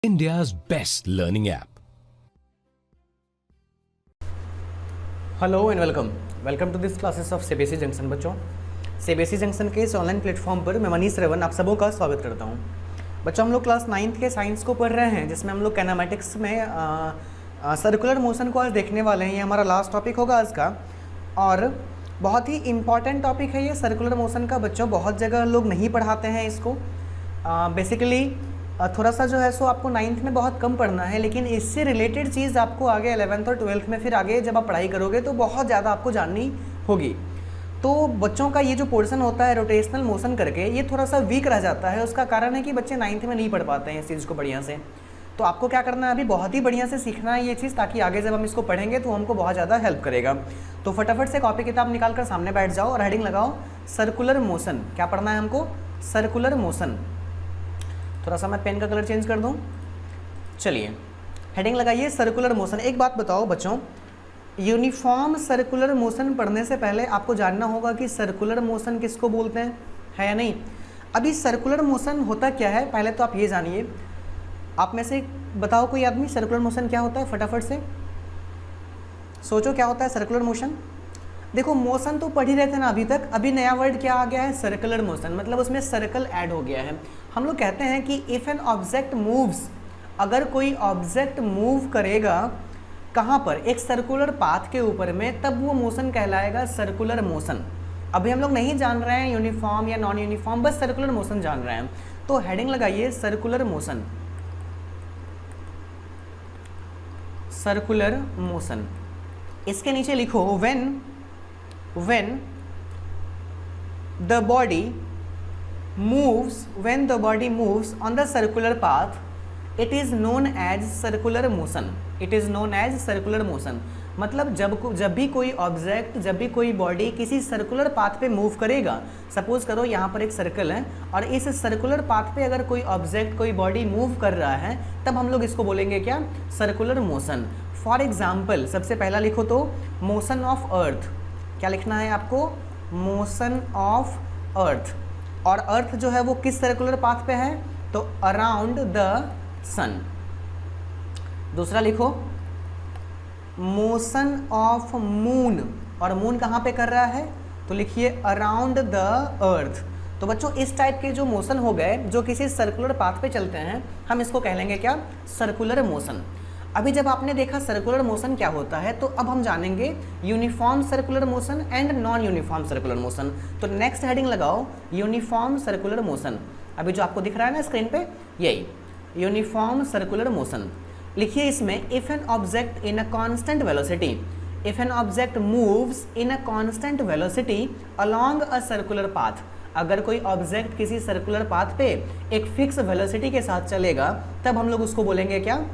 India's best learning app. Hello and welcome to this classes of CBSE junction. बच्चों, CBSE junction के इस online platform पर मैं Manish Raven आप सबों का स्वागत करता हूं। बच्चों, हम लोग क्लास 9th के साइंस को पढ़ रहे हैं, जिसमें हम लोग कैनामेटिक्स में सर्कुलर मोशन को आज देखने वाले हैं। ये हमारा लास्ट टॉपिक होगा आज का, और बहुत ही इम्पॉर्टेंट टॉपिक है ये सर्कुलर मोशन का। बच्चों, बहुत जगह लोग नहीं पढ़ाते हैं इसको। बेसिकली थोड़ा सा जो है सो आपको 9th में बहुत कम पढ़ना है, लेकिन इससे रिलेटेड चीज़ आपको आगे 11th और 12th में फिर आगे जब आप पढ़ाई करोगे तो बहुत ज़्यादा आपको जाननी होगी। तो बच्चों का ये जो पोर्शन होता है रोटेशनल मोशन करके, ये थोड़ा सा वीक रह जाता है। उसका कारण है कि बच्चे 9th में नहीं पढ़ पाते हैं इस चीज़ को बढ़िया से। तो आपको क्या करना है, अभी बहुत ही बढ़िया से सीखना है ये चीज़, ताकि आगे जब हम इसको पढ़ेंगे तो हमको बहुत ज़्यादा हेल्प करेगा। तो फटाफट से कॉपी किताब निकाल कर सामने बैठ जाओ और हेडिंग लगाओ सर्कुलर मोशन। क्या पढ़ना है हमको? Circular motion. थोड़ा सा मैं पेन का कलर चेंज कर दूं। चलिए, हेडिंग लगाइए सर्कुलर मोशन। एक बात बताओ बच्चों, यूनिफॉर्म सर्कुलर मोशन पढ़ने से पहले आपको जानना होगा कि सर्कुलर मोशन किसको बोलते हैं, है या नहीं। अभी सर्कुलर मोशन होता क्या है, पहले तो आप ये जानिए। आप में से बताओ कोई आदमी सर्कुलर मोशन क्या होता है, फटाफट से सोचो क्या होता है सर्कुलर मोशन। देखो, मोशन तो पढ़ ही रहे थे ना अभी तक। अभी नया वर्ड क्या आ गया है, सर्कुलर मोशन, मतलब उसमें सर्कल ऐड हो गया है। हम लोग कहते हैं कि इफ़ एन ऑब्जेक्ट मूव्स, अगर कोई ऑब्जेक्ट मूव करेगा कहाँ पर, एक सर्कुलर पाथ के ऊपर में, तब वो मोशन कहलाएगा सर्कुलर मोशन। अभी हम लोग नहीं जान रहे हैं यूनिफॉर्म या नॉन यूनिफॉर्म, बस सर्कुलर मोशन जान रहे हैं। तो हेडिंग लगाइए सर्कुलर मोशन। सर्कुलर मोशन, इसके नीचे लिखो when the body moves on the circular path, it is known as circular motion. It is known as circular motion. मतलब जब भी कोई ऑब्जेक्ट, जब भी कोई बॉडी किसी सर्कुलर पाथ पे मूव करेगा, सपोज करो यहाँ पर एक सर्कल है और इस सर्कुलर पाथ पे अगर कोई ऑब्जेक्ट, कोई बॉडी मूव कर रहा है, तब हम लोग इसको बोलेंगे क्या, सर्कुलर मोशन। फॉर एग्जाम्पल, सबसे पहला लिखो तो मोशन ऑफ अर्थ। क्या लिखना है आपको? Motion of earth. और अर्थ जो है वो किस सर्कुलर पाथ पे है, तो अराउंड द सन। दूसरा लिखो मोशन ऑफ मून, और मून कहाँ पे कर रहा है, तो लिखिए अराउंड द अर्थ। तो बच्चों, इस टाइप के जो मोशन हो गए जो किसी सर्कुलर पाथ पे चलते हैं, हम इसको कह लेंगे क्या, सर्कुलर मोशन। अभी जब आपने देखा सर्कुलर मोशन क्या होता है, तो अब हम जानेंगे uniform circular motion and non uniform circular motion. तो नेक्स्ट हेडिंग लगाओ यूनिफॉर्म सर्कुलर मोशन। अभी जो आपको दिख रहा है ना स्क्रीन पे, यही यूनिफॉर्म सर्कुलर मोशन। लिखिए इसमें, if an object in a constant velocity, if an object moves in a constant velocity along a circular path, अगर कोई ऑब्जेक्ट किसी सर्कुलर पाथ पे एक फिक्स वेलोसिटी के साथ चलेगा, तब हम लोग उसको बोलेंगे क्या,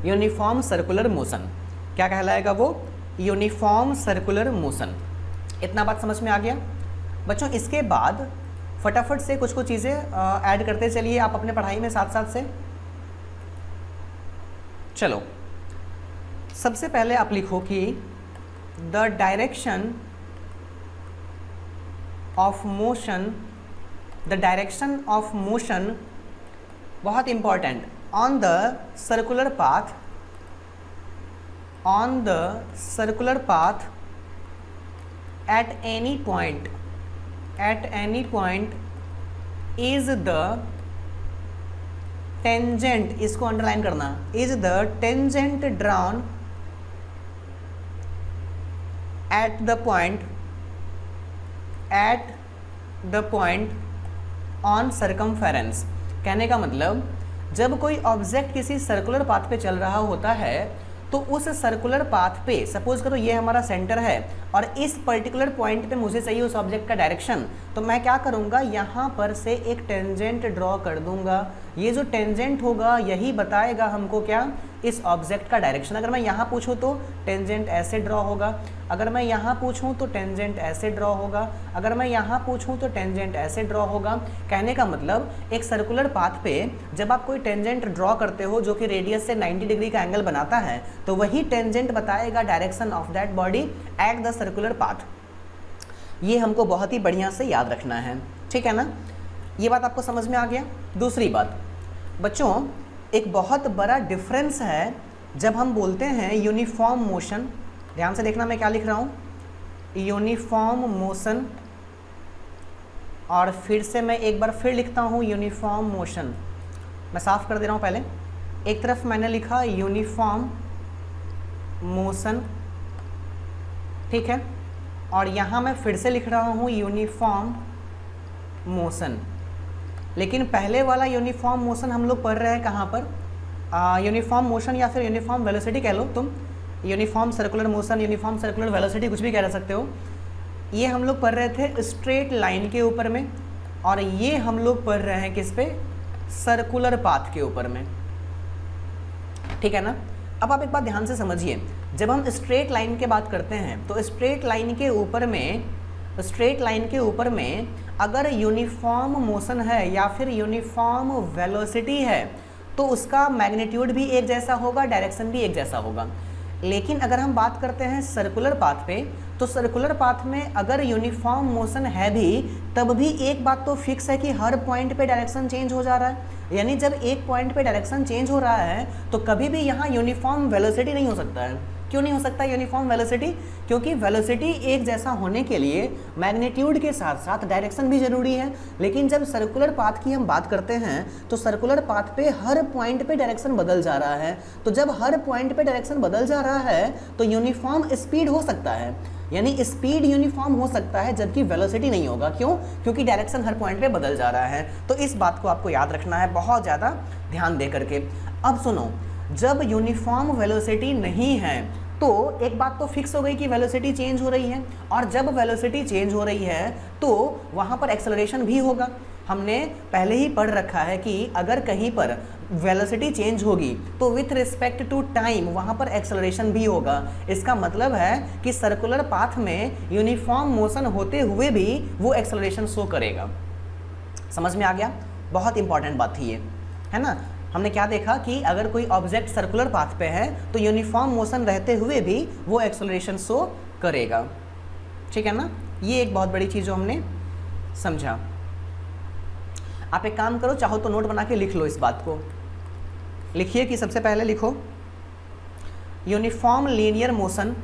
यूनिफॉर्म सर्कुलर मोशन। क्या कहलाएगा वो, यूनिफॉर्म सर्कुलर मोशन। इतना बात समझ में आ गया बच्चों। इसके बाद फटाफट से कुछ चीज़ें ऐड करते चलिए आप अपने पढ़ाई में साथ साथ से। चलो, सबसे पहले आप लिखो कि the direction of motion, the direction of motion, बहुत important, on the circular path at any point is the tangent, इसको अंडरलाइन करना, is the tangent drawn at the point on circumference। कहने का मतलब, जब कोई ऑब्जेक्ट किसी सर्कुलर पाथ पे चल रहा होता है, तो उस सर्कुलर पाथ पे, सपोज करो ये हमारा सेंटर है और इस पर्टिकुलर पॉइंट पे मुझे चाहिए उस ऑब्जेक्ट का डायरेक्शन, तो मैं क्या करूँगा, यहाँ पर से एक टेंजेंट ड्रॉ कर दूंगा। ये जो टेंजेंट होगा यही बताएगा हमको क्या, इस ऑब्जेक्ट का डायरेक्शन। अगर मैं यहाँ पूछूँ तो टेंजेंट ऐसे ड्रॉ होगा, अगर मैं यहाँ पूछूँ तो टेंजेंट ऐसे ड्रॉ होगा, अगर मैं यहाँ पूछूँ तो टेंजेंट ऐसे ड्रॉ होगा। कहने का मतलब, एक सर्कुलर पाथ पे जब आप कोई टेंजेंट ड्रॉ करते हो जो कि रेडियस से 90 डिग्री का एंगल बनाता है, तो वही टेंजेंट बताएगा direction of that body at the circular path. ये हमको बहुत ही बढ़िया से याद रखना है, ठीक है ना। ये बात आपको समझ में आ गया। दूसरी बात बच्चों, एक बहुत बड़ा डिफरेंस है जब हम बोलते हैं यूनिफॉर्म मोशन। ध्यान से देखना मैं क्या लिख रहा हूँ, यूनिफॉर्म मोशन, और फिर से मैं एक बार फिर लिखता हूँ यूनिफॉर्म मोशन। मैं साफ कर दे रहा हूँ पहले, एक तरफ मैंने लिखा यूनिफॉर्म मोशन, ठीक है, और यहाँ मैं फिर से लिख रहा हूँ यूनिफॉर्म मोशन। लेकिन पहले वाला यूनिफॉर्म मोशन हम लोग पढ़ रहे हैं कहाँ पर, यूनिफॉर्म मोशन या फिर यूनिफॉर्म वेलोसिटी कह लो तुम, uniform circular motion, uniform circular velocity, कुछ भी कह सकते हो। ये हम लोग पढ़ रहे थे स्ट्रेट लाइन के ऊपर में, और ये हम लोग पढ़ रहे हैं किस पे, सर्कुलर पाथ के ऊपर में, ठीक है ना। अब आप एक बात ध्यान से समझिए, जब हम स्ट्रेट लाइन की बात करते हैं तो स्ट्रेट लाइन के ऊपर में अगर यूनिफॉर्म मोशन है या फिर यूनिफॉर्म वेलोसिटी है तो उसका मैग्नीट्यूड भी एक जैसा होगा, डायरेक्शन भी एक जैसा होगा। लेकिन अगर हम बात करते हैं सर्कुलर पाथ पे, तो सर्कुलर पाथ में अगर यूनिफॉर्म मोशन है भी, तब भी एक बात तो फिक्स है कि हर पॉइंट पे डायरेक्शन चेंज हो जा रहा है। यानी जब एक पॉइंट पे डायरेक्शन चेंज हो रहा है तो कभी भी यहाँ यूनिफॉर्म वेलोसिटी नहीं हो सकता है। क्यों नहीं हो सकता यूनिफॉर्म वेलोसिटी? क्योंकि वेलोसिटी एक जैसा होने के लिए मैग्नीट्यूड के साथ साथ डायरेक्शन भी जरूरी है। लेकिन जब सर्कुलर पाथ की हम बात करते हैं तो सर्कुलर पाथ पे हर पॉइंट पे डायरेक्शन बदल जा रहा है। तो जब हर पॉइंट पे डायरेक्शन बदल जा रहा है तो यूनिफॉर्म स्पीड हो सकता है, यानी स्पीड यूनिफॉर्म हो सकता है, जबकि वेलोसिटी नहीं होगा। क्यों? क्योंकि डायरेक्शन हर पॉइंट पे बदल जा रहा है। तो इस बात को आपको याद रखना है बहुत ज़्यादा ध्यान दे करके। अब सुनो, जब यूनिफॉर्म वेलोसिटी नहीं है तो एक बात तो फिक्स हो गई कि वेलोसिटी चेंज हो रही है, और जब वेलोसिटी चेंज हो रही है तो वहाँ पर एक्सेलरेशन भी होगा। हमने पहले ही पढ़ रखा है कि अगर कहीं पर वेलोसिटी चेंज होगी तो विथ रिस्पेक्ट टू टाइम वहाँ पर एक्सेलरेशन भी होगा। इसका मतलब है कि सर्कुलर पाथ में यूनिफॉर्म मोशन होते हुए भी वो एक्सेलरेशन शो करेगा। समझ में आ गया? बहुत इंपॉर्टेंट बात थी ये, है ना। हमने क्या देखा कि अगर कोई ऑब्जेक्ट सर्कुलर पाथ पे है तो यूनिफॉर्म मोशन रहते हुए भी वो एक्सेलरेशन शो करेगा, ठीक है ना। ये एक बहुत बड़ी चीज़ जो हमने समझा। आप एक काम करो, चाहो तो नोट बना के लिख लो इस बात को। लिखिए कि सबसे पहले लिखो uniform linear motion,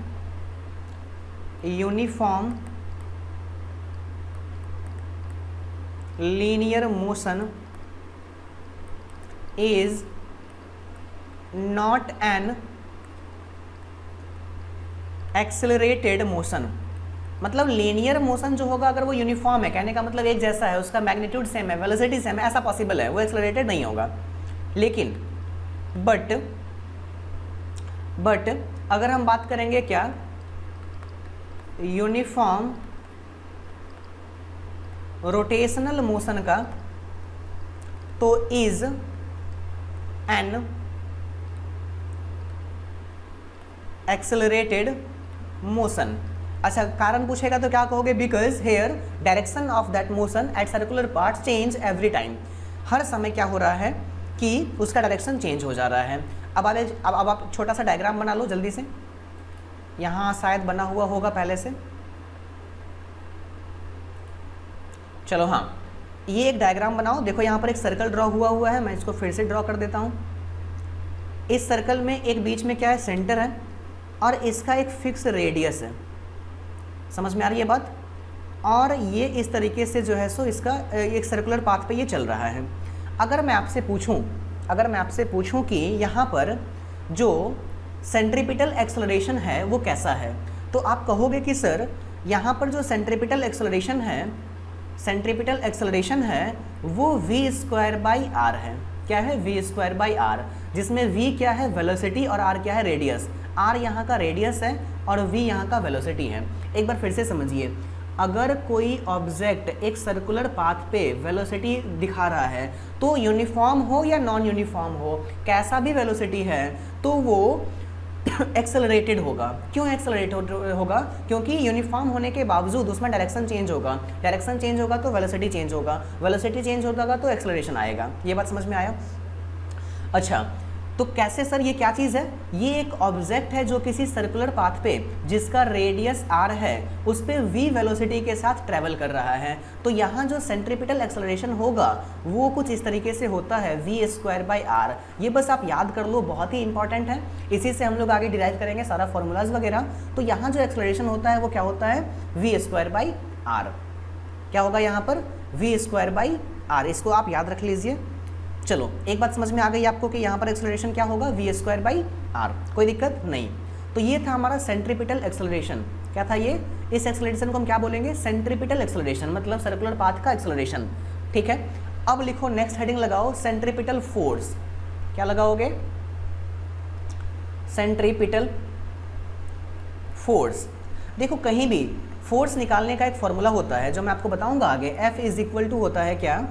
uniform linear motion is not an accelerated motion। मतलब लीनियर मोशन जो होगा अगर वो यूनिफॉर्म है, कहने का मतलब एक जैसा है, उसका मैग्नीट्यूड सेम है, वेलोसिटी सेम है, ऐसा पॉसिबल है, वो एक्सेलरेटेड नहीं होगा। लेकिन बट अगर हम बात करेंगे क्या, यूनिफॉर्म रोटेशनल मोशन का, तो इज एन एक्सेलरेटेड मोशन। अच्छा, कारण पूछेगा तो क्या कहोगे? Because here direction of that motion at circular part change every time. हर समय क्या हो रहा है कि उसका डायरेक्शन चेंज हो जा रहा है। अब आप छोटा सा डायग्राम बना लो जल्दी से। यहाँ शायद बना हुआ होगा पहले से। चलो हाँ, ये एक डायग्राम बनाओ। देखो यहाँ पर एक सर्कल ड्रॉ हुआ है, मैं इसको फिर से ड्रॉ कर देता हूँ। इस सर्कल में एक बीच में क्या है, सेंटर है, और इसका एक फिक्स रेडियस है। समझ में आ रही है बात? और ये इस तरीके से जो है सो इसका एक सर्कुलर पाथ पे ये चल रहा है। अगर मैं आपसे पूछूं कि यहाँ पर जो सेंट्रीपिटल एक्सेलरेशन है वो कैसा है, तो आप कहोगे कि सर यहाँ पर जो सेंट्रीपिटल एक्सेलरेशन है वो v²/r है। क्या है? v²/r, जिसमें v क्या है, वेलोसिटी, और r क्या है, रेडियस। r यहाँ का रेडियस है और v यहाँ का वेलोसिटी है। एक बार फिर से समझिए, अगर कोई ऑब्जेक्ट एक सर्कुलर पाथ पे वेलोसिटी दिखा रहा है तो यूनिफॉर्म हो या नॉन यूनिफॉर्म हो, कैसा भी वेलोसिटी है तो वो एक्सेलरेटेड होगा। क्यों एक्सेलरेटेड होगा? क्योंकि यूनिफॉर्म होने के बावजूद उसमें डायरेक्शन चेंज होगा, डायरेक्शन चेंज होगा तो वेलोसिटी चेंज होगा, वेलोसिटी चेंज होगा तो एक्सेलरेशन आएगा। ये बात समझ में आया? अच्छा, तो कैसे सर, ये क्या चीज़ है? ये एक ऑब्जेक्ट है जो किसी सर्कुलर पाथ पे जिसका रेडियस r है उस पे v वेलोसिटी के साथ ट्रैवल कर रहा है। तो यहाँ जो सेंट्रीपिटल एक्सेलरेशन होगा वो कुछ इस तरीके से होता है v²/r। ये बस आप याद कर लो, बहुत ही इंपॉर्टेंट है, इसी से हम लोग आगे डिराइव करेंगे सारा फॉर्मूलाज वगैरह। तो यहाँ जो एक्सेलरेशन होता है वो क्या होता है? v²/r। क्या होगा यहाँ पर? v²/r। इसको आप याद रख लीजिए। चलो, एक बात समझ में आ गई आपको कि यहाँ पर एक्सेलरेशन क्या होगा? v²/r। कोई दिक्कत नहीं। तो ये था हमारा सेंट्रीपिटल एक्सेलरेशन। क्या था ये? इस एक्सेलरेशन को हम क्या बोलेंगे? सेंट्रीपिटल एक्सेलरेशन, मतलब सर्कुलर पाथ का एक्सेलरेशन। ठीक है, अब लिखो, नेक्स्ट हेडिंग लगाओ, सेंट्रीपिटल फोर्स। क्या लगाओगे? Centripetal force. देखो, कहीं भी फोर्स निकालने का एक फॉर्मूला होता है जो मैं आपको बताऊंगा आगे। F होता है क्या?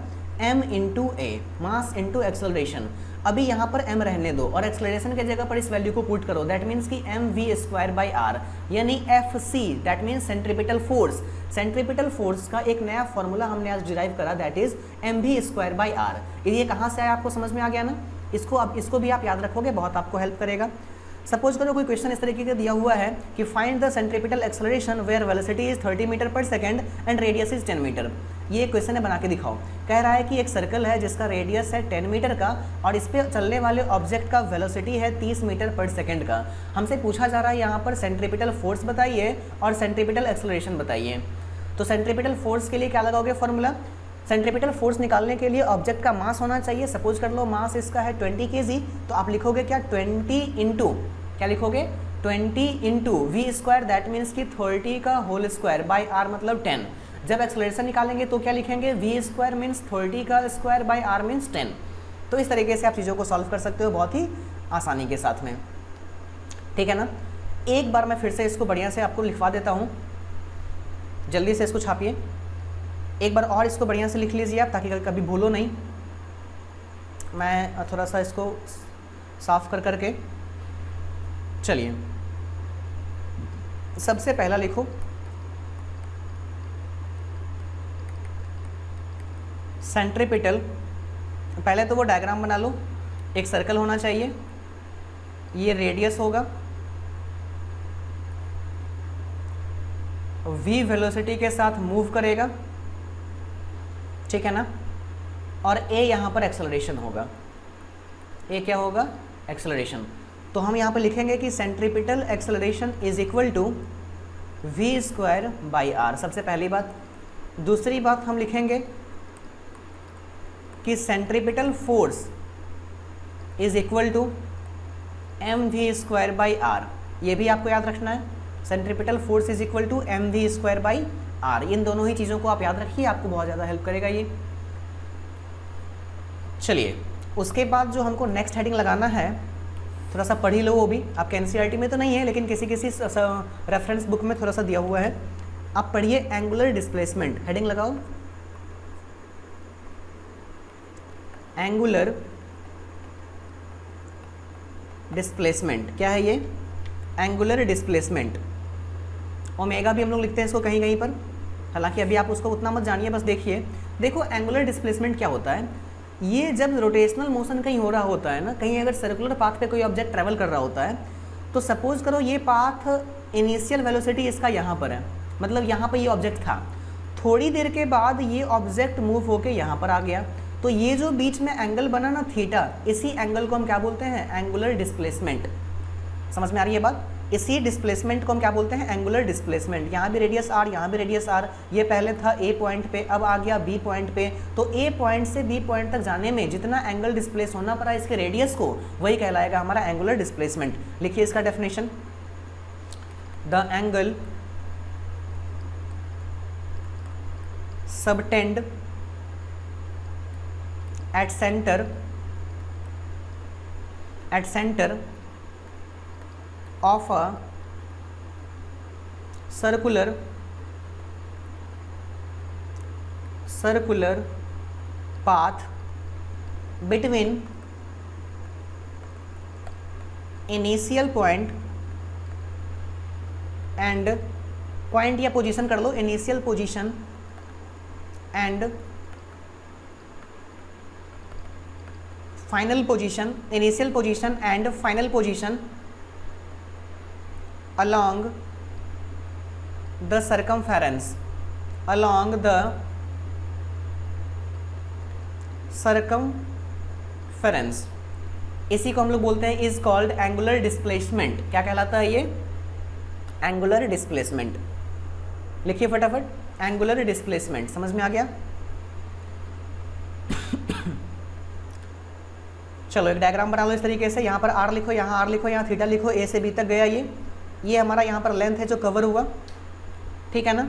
m इंटू ए, मास इंटू एक्सेलरेशन। अभी यहाँ पर m रहने दो और एक्सेलरेशन के जगह पर इस वैल्यू को पुट करो, दैट मीन्स कि mv²/r, यानी Fc, that means centripetal force. Centripetal force का एक नया फॉर्मूला हमने आज डिराइव करा, दैट इज mv²/r। ये कहाँ से आया आपको समझ में आ गया ना? इसको भी आप याद रखोगे, बहुत आपको हेल्प करेगा। सपोज करो कोई क्वेश्चन इस तरीके का दिया हुआ है कि find the centripetal acceleration where velocity is 30 metre per second and radius is 10 metre. ये क्वेश्चन है, बना के दिखाओ। कह रहा है कि एक सर्कल है जिसका रेडियस है 10 मीटर का और इस पर चलने वाले ऑब्जेक्ट का वेलोसिटी है 30 मीटर पर सेकंड का। हमसे पूछा जा रहा है यहाँ पर सेंट्रीपिटल फोर्स बताइए और सेंट्रीपिटल एक्सेलरेशन बताइए। तो सेंट्रीपिटल फोर्स के लिए क्या लगाओगे फॉर्मूला? सेंट्रीपिटल फोर्स निकालने के लिए ऑब्जेक्ट का मास होना चाहिए। सपोज कर लो मास इसका है 20 kg, तो आप लिखोगे क्या? 20 इंटू, क्या लिखोगे? 20 इंटू v², दैट मीन्स कि 30 का होल स्क्वायर बाई r मतलब 10। जब एक्सेलरेशन निकालेंगे तो क्या लिखेंगे? v² मीन्स 30 का स्क्वायर बाई r मीन्स 10। तो इस तरीके से आप चीज़ों को सॉल्व कर सकते हो बहुत ही आसानी के साथ में। ठीक है ना? एक बार मैं फिर से इसको बढ़िया से आपको लिखवा देता हूँ, जल्दी से इसको छापिए। एक बार और इसको बढ़िया से लिख लीजिए आप, ताकि कभी भूलो नहीं। मैं थोड़ा सा इसको साफ कर करके, चलिए सबसे पहला लिखो सेंट्रीपिटल। पहले तो वो डायग्राम बना लो। एक सर्कल होना चाहिए, ये रेडियस होगा, v वेलोसिटी के साथ मूव करेगा, ठीक है ना? और a यहाँ पर एक्सेलरेशन होगा। a क्या होगा? एक्सेलरेशन। तो हम यहाँ पर लिखेंगे कि centripetal acceleration is equal to v²/r, सबसे पहली बात। दूसरी बात हम लिखेंगे कि centripetal force is equal to mv²/r। ये भी आपको याद रखना है, centripetal force is equal to mv²/r। इन दोनों ही चीज़ों को आप याद रखिए, आपको बहुत ज़्यादा हेल्प करेगा ये। चलिए, उसके बाद जो हमको नेक्स्ट हेडिंग लगाना है, थोड़ा सा पढ़ ही लो। वो भी आपके एनसीईआरटी में तो नहीं है, लेकिन किसी रेफरेंस बुक में थोड़ा सा दिया हुआ है। आप पढ़िए, एंगुलर डिस्प्लेसमेंट। हेडिंग लगाओ, एंगुलर डिस्प्लेसमेंट। क्या है ये? Angular displacement. ओमेगा भी हम लोग लिखते हैं इसको कहीं कहीं पर, हालांकि अभी आप उसको उतना मत जानिए, बस देखिए। देखो, एंगुलर डिस्प्लेसमेंट क्या होता है? ये जब रोटेशनल मोशन कहीं हो रहा होता है ना, कहीं अगर सर्कुलर पाथ पे कोई ऑब्जेक्ट ट्रैवल कर रहा होता है, तो सपोज करो ये पाथ इनिशियल वेलोसिटी इसका यहाँ पर है, मतलब यहाँ पर ये ऑब्जेक्ट था। थोड़ी देर के बाद ये ऑब्जेक्ट मूव होके यहाँ पर आ गया, तो ये जो बीच में एंगल बना ना थीटा, इसी एंगल को हम क्या बोलते हैं? Angular displacement. समझ में आ रही है बात? इसी डिस्प्लेसमेंट को हम क्या बोलते हैं? Angular displacement. यहाँ भी रेडियस r, यहाँ भी रेडियस r। ये पहले था a पॉइंट पे, अब आ गया b पॉइंट पे। तो a पॉइंट से b पॉइंट तक जाने में जितना एंगल डिस्प्लेस होना पड़ा इसके रेडियस को, वही कहलाएगा हमारा एंगुलर डिस्प्लेसमेंट। लिखिए इसका definition, the angle subtend at center of a circular path between initial point and point या पोजीशन कर लो, initial position and final position, initial position and final position along the circumference, along the circumference, इसी को हम लोग बोलते हैं is called angular displacement. क्या कहलाता है ये? Angular displacement. लिखिए फटाफट, एंगुलर डिस्प्लेसमेंट। समझ में आ गया? चलो एक डायग्राम बना लो इस तरीके से, यहाँ पर आर लिखो, यहाँ आर लिखो, यहाँ थीटा लिखो, ए से बी तक गया ये हमारा यहाँ पर लेंथ है जो कवर हुआ, ठीक है ना।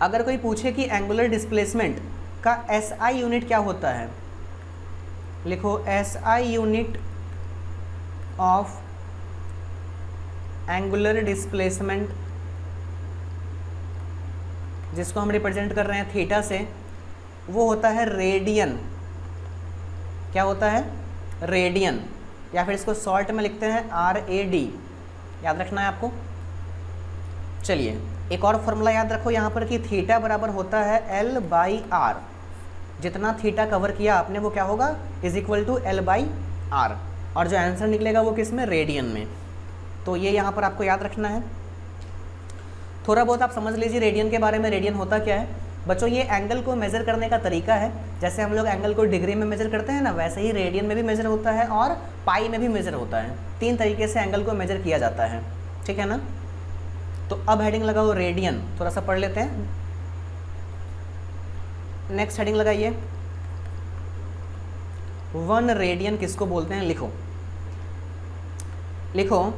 अगर कोई पूछे कि एंगुलर डिस्प्लेसमेंट का एसआई यूनिट क्या होता है, लिखो SI unit of angular displacement, जिसको हम रिप्रेजेंट कर रहे हैं थीटा से, वो होता है रेडियन। क्या होता है? रेडियन, या फिर इसको शॉर्ट में लिखते हैं RAD। याद रखना है आपको। चलिए एक और फॉर्मूला याद रखो यहाँ पर कि थीटा बराबर होता है L/R। जितना थीटा कवर किया आपने वो क्या होगा? Is equal to L/R। और जो आंसर निकलेगा वो किस में? रेडियन में। तो ये यहाँ पर आपको याद रखना है। थोड़ा बहुत आप समझ लीजिए रेडियन के बारे में। रेडियन होता क्या है बच्चों? ये एंगल को मेज़र करने का तरीका है। जैसे हम लोग एंगल को डिग्री में मेज़र करते हैं ना, वैसे ही रेडियन में भी मेज़र होता है और पाई में भी मेज़र होता है। 3 तरीके से एंगल को मेज़र किया जाता है, ठीक है ना। तो अब हेडिंग लगाओ रेडियन, थोड़ा सा पढ़ लेते हैं। नेक्स्ट हेडिंग लगाइए 1 रेडियन किसको बोलते हैं? लिखो लिखो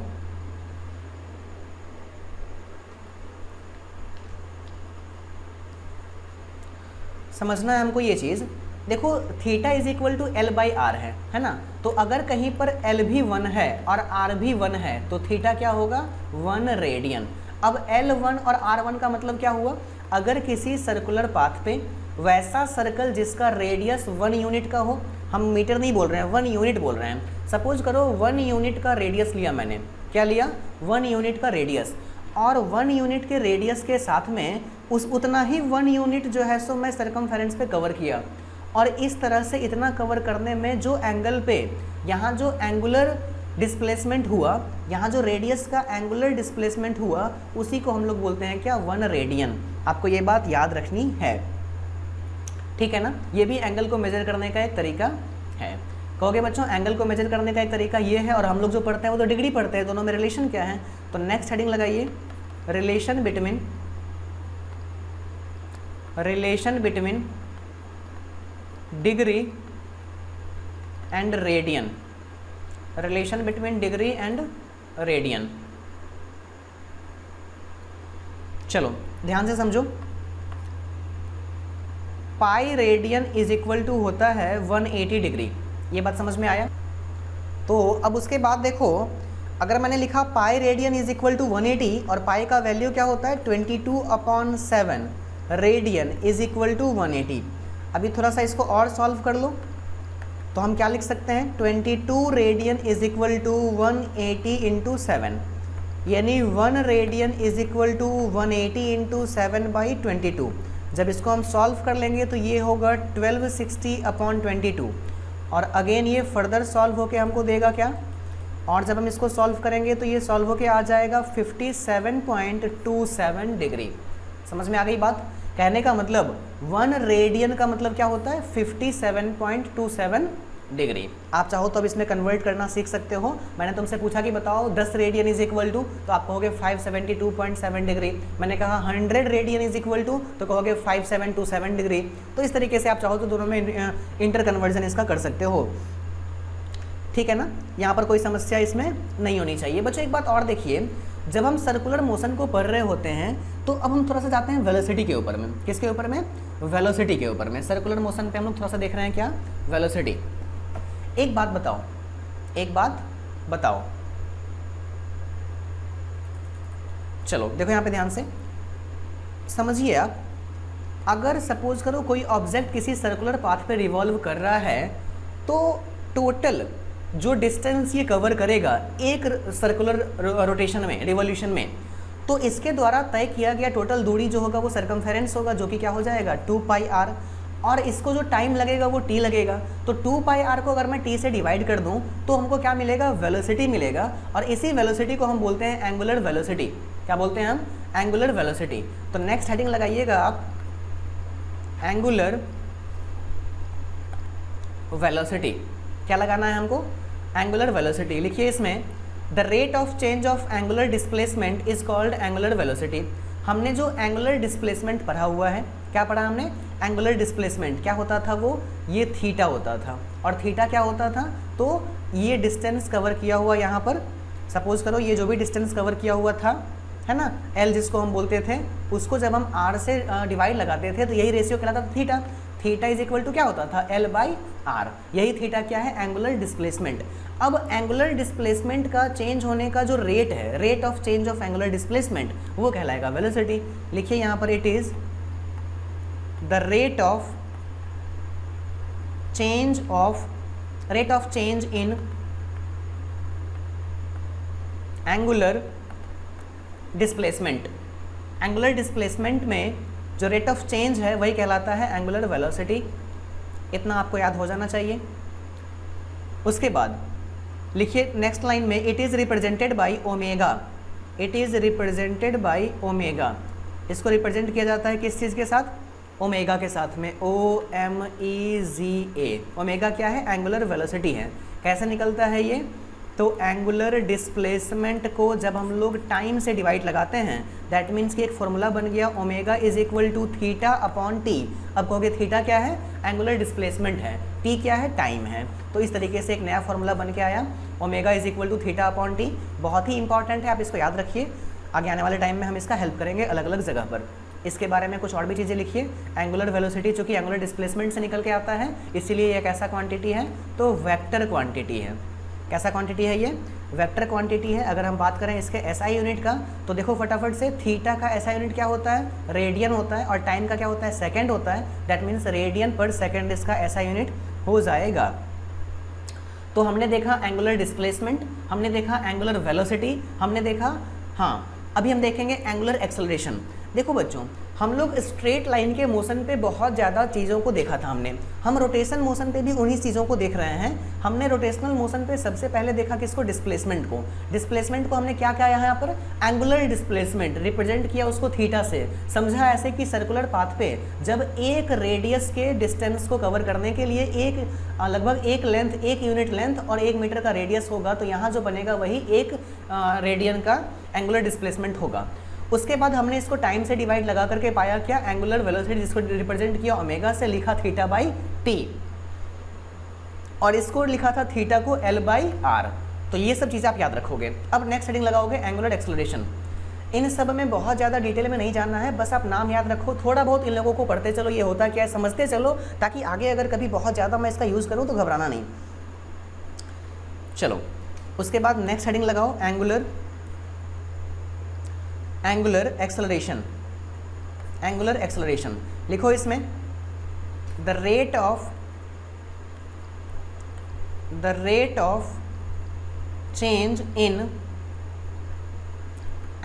समझना है हमको ये चीज़। देखो theta is equal to L/R है ना। तो अगर कहीं पर L भी 1 है और R भी 1 है तो थीटा क्या होगा? 1 रेडियन। अब L1 और R1 का मतलब क्या हुआ? अगर किसी सर्कुलर पाथ पे वैसा सर्कल जिसका रेडियस 1 यूनिट का हो, हम मीटर नहीं बोल रहे हैं, 1 यूनिट बोल रहे हैं। सपोज करो 1 यूनिट का रेडियस लिया मैंने। क्या लिया? 1 यूनिट का रेडियस। और 1 यूनिट के रेडियस के साथ में उतना ही 1 यूनिट जो है सो मैं सर्कमफेरेंस पे कवर किया। और इस तरह से इतना कवर करने में जो एंगल पे यहाँ जो एंगुलर डिस्प्लेसमेंट हुआ, यहाँ जो रेडियस का एंगुलर डिस्प्लेसमेंट हुआ, उसी को हम लोग बोलते हैं क्या? 1 रेडियन। आपको ये बात याद रखनी है, ठीक है ना। ये भी एंगल को मेजर करने का एक तरीका है। कहोगे बच्चों एंगल को मेजर करने का एक तरीका ये है और हम लोग जो पढ़ते हैं वो तो डिग्री पढ़ते हैं, दोनों में रिलेशन क्या है? तो नेक्स्ट हेडिंग लगाइए relation between degree and radian. Relation between degree and radian. चलो ध्यान से समझो। Pi radian is equal to होता है 180 डिग्री। ये बात समझ में आया? तो अब उसके बाद देखो, अगर मैंने लिखा pi radian is equal to 180 और पाई का वैल्यू क्या होता है? 22/7 रेडियन इज इक्वल टू 180। अभी थोड़ा सा इसको और सॉल्व कर लो तो हम क्या लिख सकते हैं? 22 radian is equal to 180 into 7, यानी 1 radian is equal to 180 into 7/22। जब इसको हम सॉल्व कर लेंगे तो ये होगा 1260/22। और अगेन ये फर्दर सॉल्व होके हमको देगा क्या? और जब हम इसको सॉल्व करेंगे तो ये सॉल्व होके आ जाएगा 57.27 डिग्री। समझ में आ गई बात? कहने का मतलब 1 रेडियन का मतलब क्या होता है? 57.27 डिग्री। आप चाहो तो अब इसमें कन्वर्ट करना सीख सकते हो। मैंने तुमसे पूछा कि बताओ 10 रेडियन इज इक्वल टू, तो आप कहोगे 572.7 डिग्री। मैंने कहा 100 रेडियन इज इक्वल टू, तो कहोगे 5727 डिग्री। तो इस तरीके से आप चाहो तो दोनों में इंटर कन्वर्जन इसका कर सकते हो, ठीक है ना। यहाँ पर कोई समस्या इसमें नहीं होनी चाहिए। बच्चों एक बात और देखिए, जब हम सर्कुलर मोशन को पढ़ रहे होते हैं तो अब हम थोड़ा सा जाते हैं वेलोसिटी के ऊपर में। किसके ऊपर में? वेलोसिटी के ऊपर में। सर्कुलर मोशन पे हम लोग थोड़ा सा देख रहे हैं क्या? वेलोसिटी। एक बात बताओ, चलो देखो यहाँ पे ध्यान से समझिए आप। अगर सपोज करो कोई ऑब्जेक्ट किसी सर्कुलर पाथ पे रिवॉल्व कर रहा है तो टोटल जो डिस्टेंस ये कवर करेगा एक सर्कुलर रोटेशन में, रिवॉल्यूशन में, तो इसके द्वारा तय किया गया टोटल दूरी जो होगा वो सर्कमफेरेंस होगा, जो कि क्या हो जाएगा? 2πr। और इसको जो टाइम लगेगा वो t लगेगा, तो 2 पाई आर को अगर मैं t से डिवाइड कर दूं तो हमको क्या मिलेगा, वेलोसिटी मिलेगा, और इसी वेलोसिटी को हम बोलते हैं एंगुलर वेलोसिटी। क्या बोलते हैं हम, एंगुलर वेलोसिटी। तो नेक्स्ट हेडिंग लगाइएगा आप, एंगुलर वेलोसिटी। क्या लगाना है हमको, एंगुलर वेलोसिटी। लिखिए इसमें, the rate of change of angular displacement is called angular velocity. हमने जो एंगुलर डिस्प्लेसमेंट पढ़ा हुआ है, क्या पढ़ा हमने, एंगुलर डिस्प्लेसमेंट क्या होता था, वो ये थीटा होता था, और थीटा क्या होता था, तो ये डिस्टेंस कवर किया हुआ यहाँ पर, सपोज करो ये जो भी डिस्टेंस कवर किया हुआ था, है ना, एल जिसको हम बोलते थे, उसको जब हम आर से डिवाइड लगाते थे तो यही रेशियो कहलाता था theta. Theta is equal to क्या होता था, एल बाई आर। यही थीटा क्या है, एंगुलर डिस्प्लेसमेंट। अब एंगुलर डिस्प्लेसमेंट का चेंज होने का जो रेट है, rate of change of angular displacement, वो कहलाएगा वेलोसिटी। लिखिए यहाँ पर, it is the rate of change in angular displacement. Angular displacement में जो रेट ऑफ चेंज है वही कहलाता है एंगुलर वेलोसिटी। इतना आपको याद हो जाना चाहिए। उसके बाद लिखिए नेक्स्ट लाइन में, it is represented by omega. It is represented by omega. इसको रिप्रेजेंट किया जाता है किस चीज़ के साथ, ओमेगा के साथ में, OMEGA। ओमेगा क्या है, एंगुलर वेलोसिटी है। कैसे निकलता है ये, तो एंगुलर डिस्प्लेसमेंट को जब हम लोग टाइम से डिवाइड लगाते हैं, दैट मीन्स कि एक फॉर्मूला बन गया, omega is equal to theta upon t. अब कहोगे थीटा क्या है, एंगुलर डिस्प्लेसमेंट है, टी क्या है, टाइम है। तो इस तरीके से एक नया फॉर्मूला बन के आया, omega is equal to theta upon t. बहुत ही इंपॉर्टेंट है, आप इसको याद रखिए। आगे आने वाले टाइम में हम इसका हेल्प करेंगे अलग अलग जगह पर। इसके बारे में कुछ और भी चीज़ें लिखिए। एंगुलर वेलोसिटी चूँकि एंगुलर डिस्प्लेसमेंट से निकल के आता है, इसीलिए एक ऐसा क्वांटिटी है, तो वेक्टर क्वांटिटी है। कैसा क्वांटिटी है ये, वेक्टर क्वांटिटी है। अगर हम बात करें इसके एसआई यूनिट का, तो देखो फटाफट से, थीटा का एसआई यूनिट क्या होता है, रेडियन होता है, और टाइम का क्या होता है, सेकंड होता है। दैट मीन्स रेडियन पर सेकंड इसका एसआई यूनिट हो जाएगा। तो हमने देखा एंगुलर डिस्प्लेसमेंट, हमने देखा एंगुलर वेलोसिटी, हमने देखा, हाँ अभी हम देखेंगे एंगुलर एक्सेलरेशन। देखो बच्चों, हम लोग स्ट्रेट लाइन के मोशन पे बहुत ज़्यादा चीज़ों को देखा था हमने, हम रोटेशन मोशन पे भी उन्हीं चीज़ों को देख रहे हैं। हमने रोटेशनल मोशन पे सबसे पहले देखा किसको, डिस्प्लेसमेंट को। डिस्प्लेसमेंट को हमने क्या किया यहाँ पर, एंगुलर डिस्प्लेसमेंट रिप्रेजेंट किया उसको थीटा से। समझा ऐसे कि सर्कुलर पाथ पे जब एक रेडियस के डिस्टेंस को कवर करने के लिए एक लगभग एक लेंथ, एक यूनिट लेंथ और 1 मीटर का रेडियस होगा, तो यहाँ जो बनेगा वही 1 रेडियन का एंगुलर डिस्प्लेसमेंट होगा। उसके बाद हमने इसको टाइम से डिवाइड लगा करके पाया क्या, एंगुलर वेलोसिटी, जिसको रिप्रेजेंट किया ओमेगा से, लिखा थीटा बाई टी, और इसको लिखा था थीटा को एल बाई आर। तो ये सब चीज़ें आप याद रखोगे। अब नेक्स्ट हेडिंग लगाओगे एंगुलर एक्सेलरेशन। इन सब में बहुत ज़्यादा डिटेल में नहीं जानना है, बस आप नाम याद रखो, थोड़ा बहुत इन लोगों को पढ़ते चलो, ये होता क्या है समझते चलो, ताकि आगे अगर कभी बहुत ज़्यादा मैं इसका यूज़ करूँ तो घबराना नहीं। चलो उसके बाद नेक्स्ट हेडिंग लगाओ, एंगुलर एक्सेलरेशन। एंगुलर एक्सेलरेशन लिखो इसमें, the rate of change in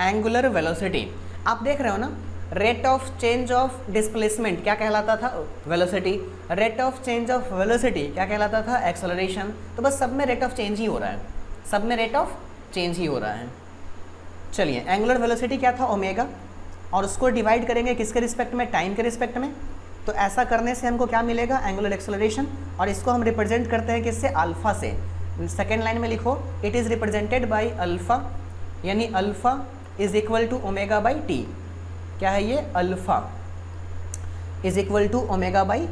angular velocity. आप देख रहे हो ना, rate of change of displacement क्या कहलाता था, velocity. Rate of change of velocity क्या कहलाता था, एक्सेलरेशन। तो बस सब में रेट ऑफ चेंज ही हो रहा है, सब में रेट ऑफ चेंज ही हो रहा है। चलिए, एंगुलर वेलोसिटी क्या था, ओमेगा, और उसको डिवाइड करेंगे किसके रिस्पेक्ट में, टाइम के रिस्पेक्ट में। तो ऐसा करने से हमको क्या मिलेगा, एंगुलर एक्सेलरेशन, और इसको हम रिप्रेजेंट करते हैं किससे, अल्फा से। सेकेंड लाइन में लिखो, it is represented by alpha, यानी alpha is equal to omega by t. क्या है ये, alpha is equal to omega by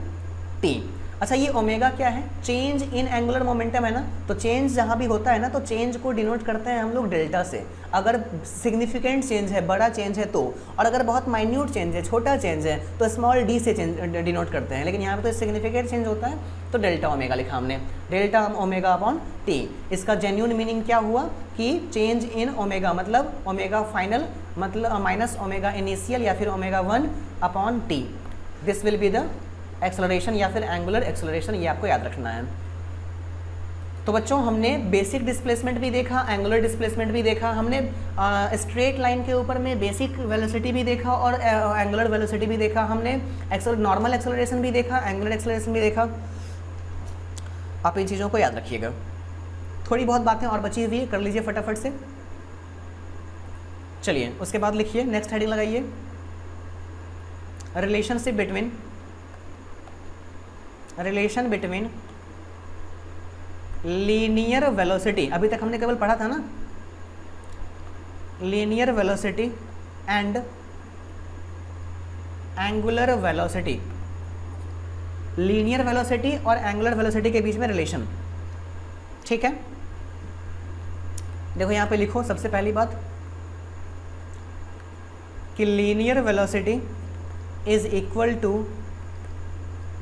t. अच्छा, ये ओमेगा क्या है, चेंज इन एंगुलर मोमेंटम है ना, तो चेंज जहाँ भी होता है ना, तो चेंज को डिनोट करते हैं हम लोग डेल्टा से। अगर सिग्निफिकेंट चेंज है, बड़ा चेंज है तो, और अगर बहुत माइन्यूट चेंज है, छोटा चेंज है, तो स्मॉल डी से चेंज डिनोट करते हैं। लेकिन यहाँ पे तो सिग्निफिकेंट चेंज होता है, तो डेल्टा ओमेगा लिखा हमने, डेल्टा ओमेगा अपॉन टी। इसका जेन्यून मीनिंग क्या हुआ कि चेंज इन ओमेगा, मतलब ओमेगा फाइनल, मतलब माइनस ओमेगा इनिशियल, या फिर omega 1 upon T. This will be the acceleration या फिर एंगुलर एक्सेलरेशन, ये आपको याद रखना है। तो बच्चों हमने बेसिक डिस्प्लेसमेंट भी देखा, एंगुलर डिस्प्लेसमेंट भी देखा, हमने स्ट्रेट लाइन के ऊपर में बेसिक वेलोसिटी भी देखा और एंगुलर वेलोसिटी भी देखा, हमने नॉर्मल एक्सेलरेशन भी देखा, एंगुलर एक्सेलरेशन भी देखा। आप इन चीज़ों को याद रखिएगा। थोड़ी बहुत बातें और बची हुई है, कर लीजिए फटाफट से। चलिए उसके बाद लिखिए, नेक्स्ट हेडिंग लगाइए, रिलेशन बिटवीन लीनियर वेलोसिटी। अभी तक हमने केवल पढ़ा था ना, linear velocity and angular velocity. Linear velocity और एंगुलर वेलोसिटी के बीच में रिलेशन, ठीक है। देखो यहाँ पे लिखो सबसे पहली बात कि linear velocity is equal to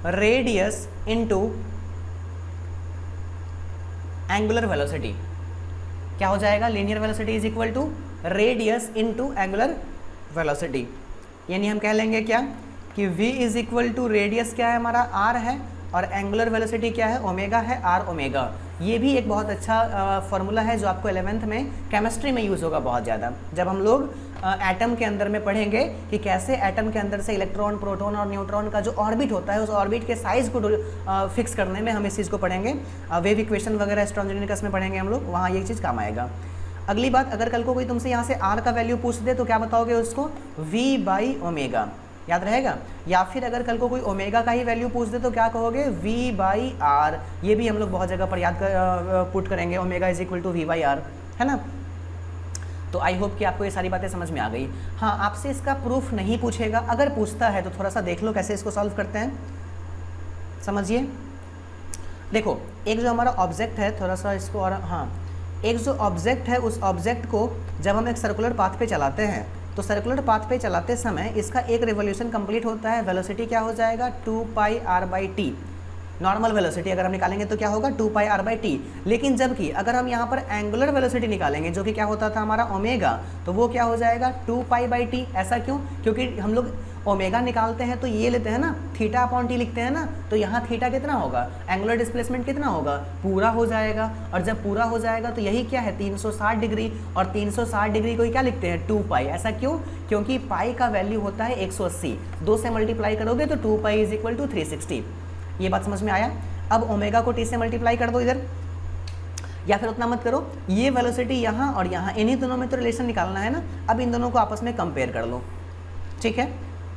radius into angular velocity. क्या हो जाएगा? Linear velocity is equal to radius into angular velocity. यानी हम कह लेंगे क्या कि v is equal to radius क्या है हमारा r है, और एंगुलर वेलोसिटी क्या है? ओमेगा है, r ओमेगा। ये भी एक बहुत अच्छा फार्मूला है जो आपको 11th में केमिस्ट्री में यूज़ होगा बहुत ज़्यादा, जब हम लोग एटम के अंदर में पढ़ेंगे कि कैसे एटम के अंदर से इलेक्ट्रॉन, प्रोटॉन और न्यूट्रॉन का जो ऑर्बिट होता है उस ऑर्बिट के साइज़ को फिक्स करने में हम इस चीज़ को पढ़ेंगे। वेव इक्वेशन वगैरह स्ट्रॉन्जिनिकस में पढ़ेंगे हम लोग, वहाँ ये चीज़ काम आएगा। अगली बात, अगर कल को कोई तुमसे यहाँ से r का वैल्यू पूछ दे तो क्या बताओगे उसको? v/ओमेगा, याद रहेगा। या फिर अगर कल को कोई ओमेगा का ही वैल्यू पूछ दे तो क्या कहोगे? v/r। ये भी हम लोग बहुत जगह पर याद पुट करेंगे, omega is equal to v/r, है ना। तो आई होप कि आपको ये सारी बातें समझ में आ गई। हाँ, आपसे इसका प्रूफ नहीं पूछेगा, अगर पूछता है तो थोड़ा सा देख लो कैसे इसको सॉल्व करते हैं, समझिए। देखो एक जो हमारा ऑब्जेक्ट है, थोड़ा सा इसको और, हाँ, एक जो ऑब्जेक्ट है उस ऑब्जेक्ट को जब हम एक सर्कुलर पाथ पे चलाते हैं तो सर्कुलर पाथ पे चलाते समय इसका एक रिवोल्यूशन कंप्लीट होता है, वेलोसिटी क्या हो जाएगा? 2πr/t। नॉर्मल वेलोसिटी अगर हम निकालेंगे तो क्या होगा? 2πr/t। लेकिन जबकि अगर हम यहाँ पर एंगुलर वेलोसिटी निकालेंगे जो कि क्या होता था हमारा? ओमेगा, तो वो क्या हो जाएगा? 2π/t। ऐसा क्यों? क्योंकि हम लोग ओमेगा निकालते हैं तो ये लेते हैं ना, θ/t लिखते हैं ना, तो यहाँ थीटा कितना होगा? एंगुलर डिस्प्लेसमेंट कितना होगा? पूरा हो जाएगा। और जब पूरा हो जाएगा तो यही क्या है? 360 डिग्री। और 360 डिग्री को क्या लिखते हैं? 2π। ऐसा क्यों? क्योंकि पाई का वैल्यू होता है 180, 2 से मल्टीप्लाई करोगे तो 2π इज इक्वल टू 360। ये बात समझ में आया? अब ओमेगा को t से मल्टीप्लाई कर दो इधर, या फिर उतना मत करो, ये वेलोसिटी यहाँ और यहाँ, इन्हीं दोनों में तो रिलेशन निकालना है ना। अब इन दोनों को आपस में कंपेयर कर लो, ठीक है।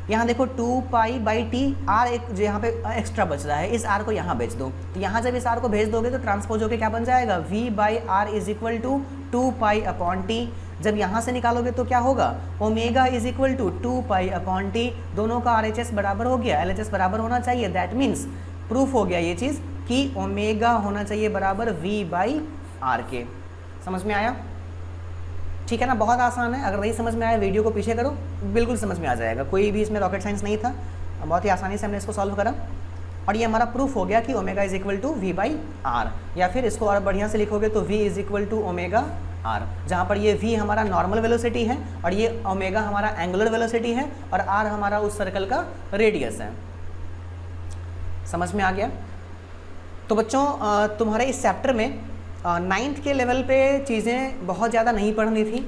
यहाँ देखो 2π/t, r एक जो यहाँ पे एक्स्ट्रा बच रहा है, इस r को यहाँ भेज दो, तो यहाँ जब इस r को भेज दोगे तो ट्रांसपोज होके क्या बन जाएगा? v/r is equal to 2π/t। जब यहाँ से निकालोगे तो क्या होगा? Omega is equal to 2π/t। दोनों का RHS बराबर हो गया, LHS बराबर होना चाहिए। दैट मीन्स प्रूफ हो गया ये चीज़ कि ओमेगा होना चाहिए बराबर v/r के। समझ में आया? ठीक है ना, बहुत आसान है। अगर नहीं समझ में आया वीडियो को पीछे करो, बिल्कुल समझ में आ जाएगा। कोई भी इसमें रॉकेट साइंस नहीं था, बहुत ही आसानी से हमने इसको सॉल्व करा। और ये हमारा प्रूफ हो गया कि omega is equal to v/r। या फिर इसको और बढ़िया से लिखोगे तो v is equal to omega r, जहाँ पर ये v हमारा नॉर्मल वेलोसिटी है और ये ओमेगा हमारा एंगुलर वेलोसिटी है और r हमारा उस सर्कल का रेडियस है। समझ में आ गया? तो बच्चों तुम्हारे इस चैप्टर में 9th के लेवल पे चीज़ें बहुत ज़्यादा नहीं पढ़नी थी।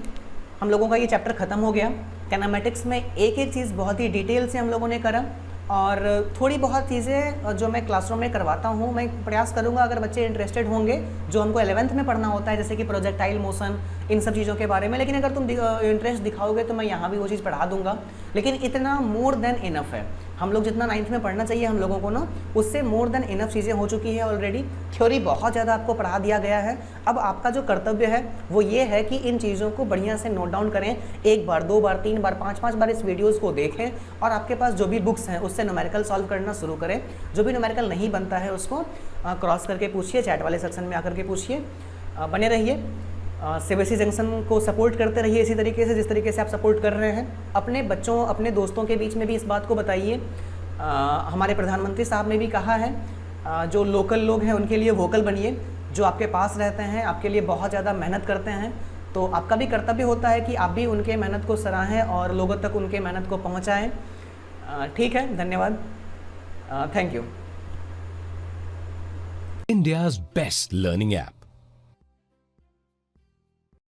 हम लोगों का ये चैप्टर ख़त्म हो गया। कैनामेटिक्स में एक एक चीज़ बहुत ही डिटेल से हम लोगों ने करा, और थोड़ी बहुत चीज़ें जो मैं क्लासरूम में करवाता हूँ, मैं प्रयास करूँगा अगर बच्चे इंटरेस्टेड होंगे, जो हमको 11th में पढ़ना होता है, जैसे कि प्रोजेक्टाइल मोशन, इन सब चीज़ों के बारे में। लेकिन अगर तुम इंटरेस्ट दिखाओगे तो मैं यहाँ भी वो चीज़ पढ़ा दूँगा। लेकिन इतना मोर देन इनफ है। हम लोग जितना 9th में पढ़ना चाहिए हम लोगों को ना, उससे मोर देन इनफ चीज़ें हो चुकी है ऑलरेडी। थ्योरी बहुत ज़्यादा आपको पढ़ा दिया गया है। अब आपका जो कर्तव्य है वो ये है कि इन चीज़ों को बढ़िया से नोट डाउन करें। 1 बार, 2 बार, 3 बार, 5 बार इस वीडियोज़ को देखें, और आपके पास जो भी बुक्स हैं उससे न्यूमेरिकल सॉल्व करना शुरू करें। जो भी न्यूमेरिकल नहीं बनता है उसको क्रॉस करके पूछिए, चैट वाले सेक्शन में आकर के पूछिए। बने रहिए, सीबीएसई जंक्शन को सपोर्ट करते रहिए इसी तरीके से जिस तरीके से आप सपोर्ट कर रहे हैं। अपने बच्चों, अपने दोस्तों के बीच में भी इस बात को बताइए। हमारे प्रधानमंत्री साहब ने भी कहा है, जो लोकल लोग हैं उनके लिए वोकल बनिए। जो आपके पास रहते हैं, आपके लिए बहुत ज़्यादा मेहनत करते हैं, तो आपका भी कर्तव्य होता है कि आप भी उनके मेहनत को सराहें और लोगों तक उनके मेहनत को पहुँचाएँ। ठीक है, धन्यवाद, thank you. India's best learning app.